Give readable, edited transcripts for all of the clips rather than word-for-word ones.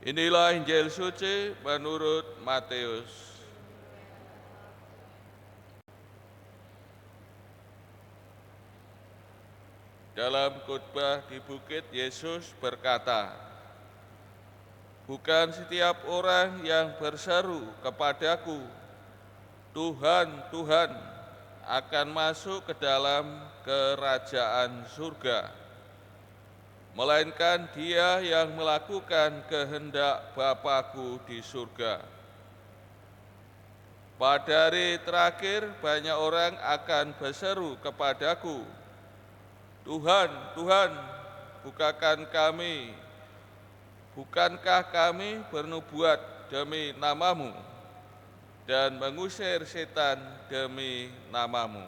Inilah Injil suci menurut Matius. Dalam khotbah di bukit, Yesus berkata, "Bukan setiap orang yang berseru kepadaku, 'Tuhan, Tuhan,' akan masuk ke dalam kerajaan surga, melainkan dia yang melakukan kehendak Bapa-Ku di surga. Pada hari terakhir banyak orang akan berseru kepadaku, 'Tuhan, Tuhan, bukankah kami bernubuat demi nama-Mu dan mengusir setan demi nama-Mu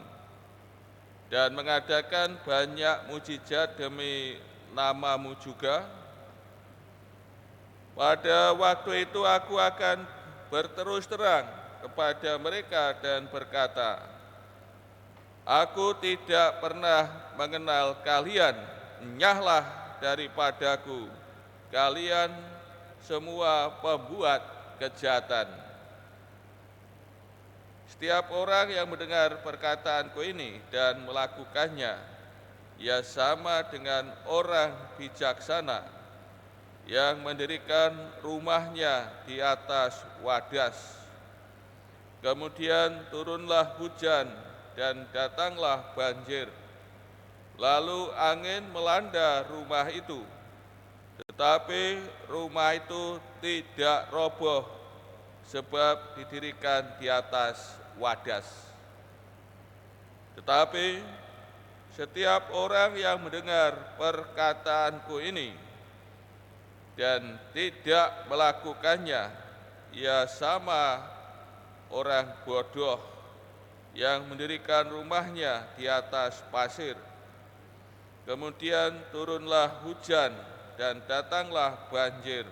dan mengadakan banyak mujizat demi nama-Mu juga?' Pada waktu itu aku akan berterus terang kepada mereka dan berkata, 'Aku tidak pernah mengenal kalian, enyahlah daripadaku, kalian semua pembuat kejahatan.' Setiap orang yang mendengar perkataanku ini dan melakukannya, ia sama dengan orang bijaksana yang mendirikan rumahnya di atas wadas. Kemudian turunlah hujan dan datanglah banjir. Lalu angin melanda rumah itu, tetapi rumah itu tidak roboh sebab didirikan di atas wadas. Tetapi setiap orang yang mendengar perkataanku ini dan tidak melakukannya, ia sama orang bodoh yang mendirikan rumahnya di atas pasir. Kemudian turunlah hujan dan datanglah banjir.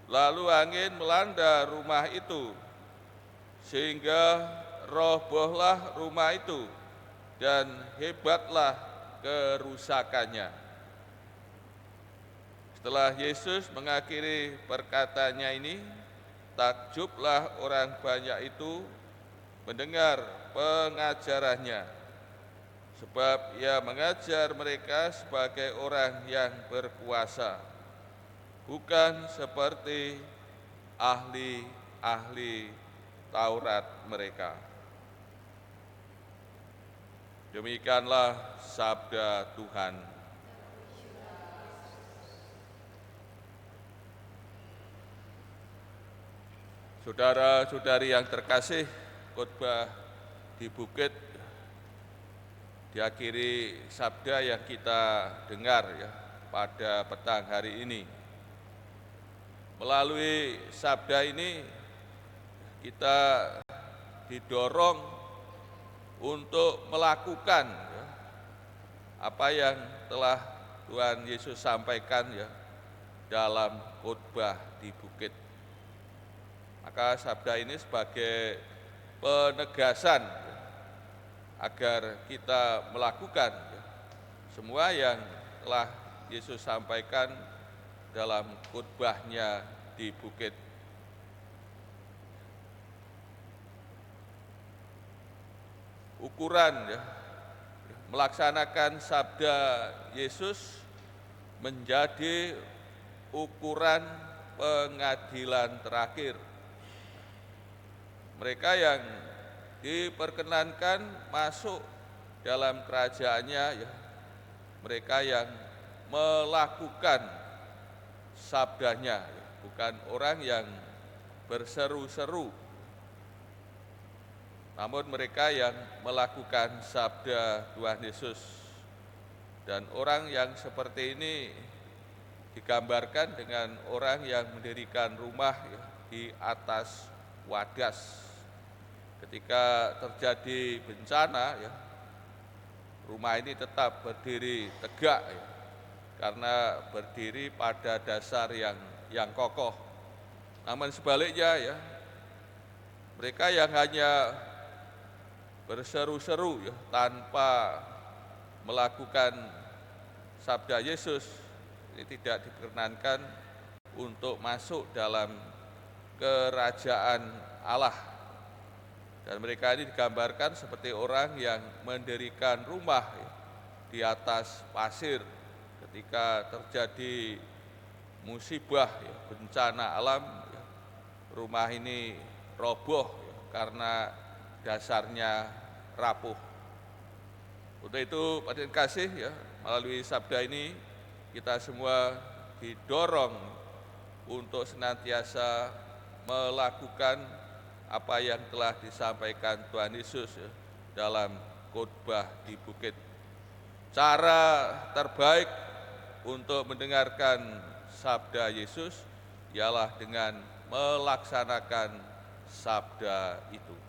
Lalu angin melanda rumah itu, sehingga robohlah rumah itu dan hebatlah kerusakannya." Setelah Yesus mengakhiri perkataannya ini, takjublah orang banyak itu mendengar pengajarannya, sebab ia mengajar mereka sebagai orang yang berkuasa, bukan seperti ahli-ahli Taurat mereka. Demikianlah sabda Tuhan. Saudara-saudari yang terkasih, khotbah di bukit diakhiri sabda yang kita dengar pada petang hari ini. Melalui sabda ini kita didorong untuk melakukan apa yang telah Tuhan Yesus sampaikan dalam khotbah di bukit. Maka sabda ini sebagai penegasan agar kita melakukan semua yang telah Yesus sampaikan dalam khotbahnya di bukit. Ukuran melaksanakan sabda Yesus menjadi ukuran pengadilan terakhir. Mereka yang diperkenankan masuk dalam kerajaannya, mereka yang melakukan sabdanya, bukan orang yang berseru-seru, namun mereka yang melakukan sabda Tuhan Yesus. Dan orang yang seperti ini digambarkan dengan orang yang mendirikan rumah di atas wadas. Ketika terjadi bencana, rumah ini tetap berdiri tegak karena berdiri pada dasar yang kokoh. Namun sebaliknya mereka yang hanya berseru-seru tanpa melakukan sabda Yesus ini tidak diperkenankan untuk masuk dalam kerajaan Allah. Dan mereka ini digambarkan seperti orang yang mendirikan rumah di atas pasir ketika terjadi musibah, bencana alam, rumah ini roboh karena dasarnya rapuh. Untuk itu, hadirin kasih, melalui sabda ini kita semua didorong untuk senantiasa melakukan apa yang telah disampaikan Tuhan Yesus dalam khotbah di bukit. Cara terbaik untuk mendengarkan sabda Yesus ialah dengan melaksanakan sabda itu.